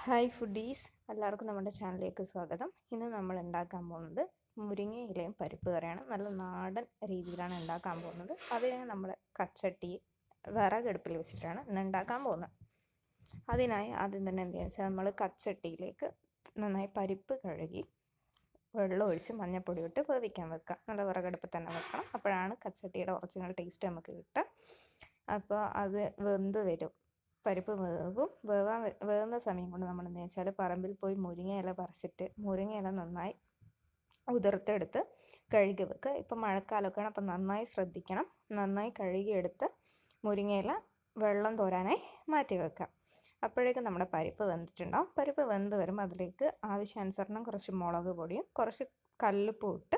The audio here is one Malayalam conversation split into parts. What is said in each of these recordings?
ഹായ് ഫുഡീസ്, എല്ലാവർക്കും നമ്മുടെ ചാനലിലേക്ക് സ്വാഗതം. ഇന്ന് നമ്മൾ ഉണ്ടാക്കാൻ പോകുന്നത് മുരിങ്ങയിലയും പരിപ്പ് കറിയാണ്. നല്ല നാടൻ രീതിയിലാണ് ഉണ്ടാക്കാൻ പോകുന്നത്. അതിന് നമ്മൾ കച്ചട്ടി വിറകടുപ്പിൽ വെച്ചിട്ടാണ് ഇന്ന് ഉണ്ടാക്കാൻ പോകുന്നത്. അതിനായി ആദ്യം തന്നെ എന്താ വെച്ചാൽ നമ്മൾ കച്ചട്ടിയിലേക്ക് നന്നായി പരിപ്പ് കഴുകി വെള്ളം ഒഴിച്ച് മഞ്ഞൾപ്പൊടി ഇട്ട് വേവിക്കാൻ വെക്കുക. നല്ല വിറകടുപ്പിൽ തന്നെ വെക്കണം, അപ്പോഴാണ് കച്ചട്ടിയുടെ ഒറിജിനൽ ടേസ്റ്റ് നമുക്ക് കിട്ടുക. അപ്പോൾ അത് വെന്ത് വരും, പരിപ്പ് വേവും. വേവുന്ന സമയം കൊണ്ട് നമ്മൾ എന്താ വെച്ചാൽ പറമ്പിൽ പോയി മുരിങ്ങയില പറിച്ചിട്ട് മുരിങ്ങയില നന്നായി ഉതിർത്തെടുത്ത് കഴുകി വെക്കുക. ഇപ്പം മഴക്കാലമൊക്കെയാണ്, അപ്പം നന്നായി ശ്രദ്ധിക്കണം. നന്നായി കഴുകിയെടുത്ത് മുരിങ്ങയില വെള്ളം തോരാനായി മാറ്റി വെക്കുക. അപ്പോഴേക്കും നമ്മുടെ പരിപ്പ് വെന്തിട്ടുണ്ടാവും. പരിപ്പ് വെന്ത് വരുമ്പോൾ അതിലേക്ക് ആവശ്യാനുസരണം കുറച്ച് മുളക് പൊടിയും കുറച്ച് കല്ലുപ്പും ഇട്ട്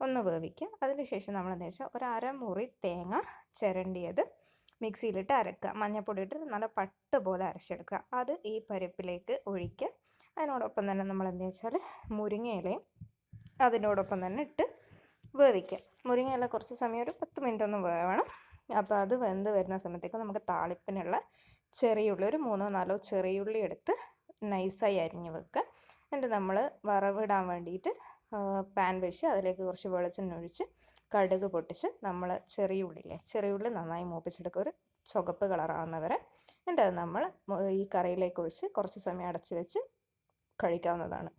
ഒന്ന് വേവിക്കുക. അതിനുശേഷം നമ്മൾ എന്താ വെച്ചാൽ ഒരു അരമുറി തേങ്ങ ചിരണ്ടിയത് മിക്സിയിലിട്ട് അരക്കുക. മഞ്ഞൾപ്പൊടി ഇട്ട് നല്ല പട്ട് പോലെ അരച്ചെടുക്കുക. അത് ഈ പരിപ്പിലേക്ക് ഒഴിക്കുക. അതിനോടൊപ്പം തന്നെ നമ്മൾ എന്താ വെച്ചാൽ മുരിങ്ങയിലയും അതിനോടൊപ്പം തന്നെ ഇട്ട് വേവിക്കുക. മുരിങ്ങയില കുറച്ച് സമയം ഒരു 10 മിനിറ്റ് ഒന്ന് വേവണം. അപ്പോൾ അത് വെന്ത് വരുന്ന സമയത്തേക്ക് നമുക്ക് താളിപ്പിനുള്ള ചെറിയുള്ളി ഒരു 3-4 ചെറിയുള്ളി എടുത്ത് നൈസായി അരിഞ്ഞ് വെക്കുക. എന്നിട്ട് നമ്മൾ വറവിടാൻ വേണ്ടിയിട്ട് പാൻ വെച്ച് അതിലേക്ക് കുറച്ച് വെളിച്ചെണ്ണ ഒഴിച്ച് കടുക് പൊട്ടിച്ച് നമ്മൾ ചെറിയുള്ളി നന്നായി മൂപ്പിച്ചെടുക്കുക, ഒരു ചുവപ്പ് കളറാവുന്നവരെ. എന്നിട്ട് അത് നമ്മൾ ഈ കറിയിലേക്ക് ഒഴിച്ച് കുറച്ച് സമയം അടച്ച് വെച്ച് കഴിക്കാവുന്നതാണ്.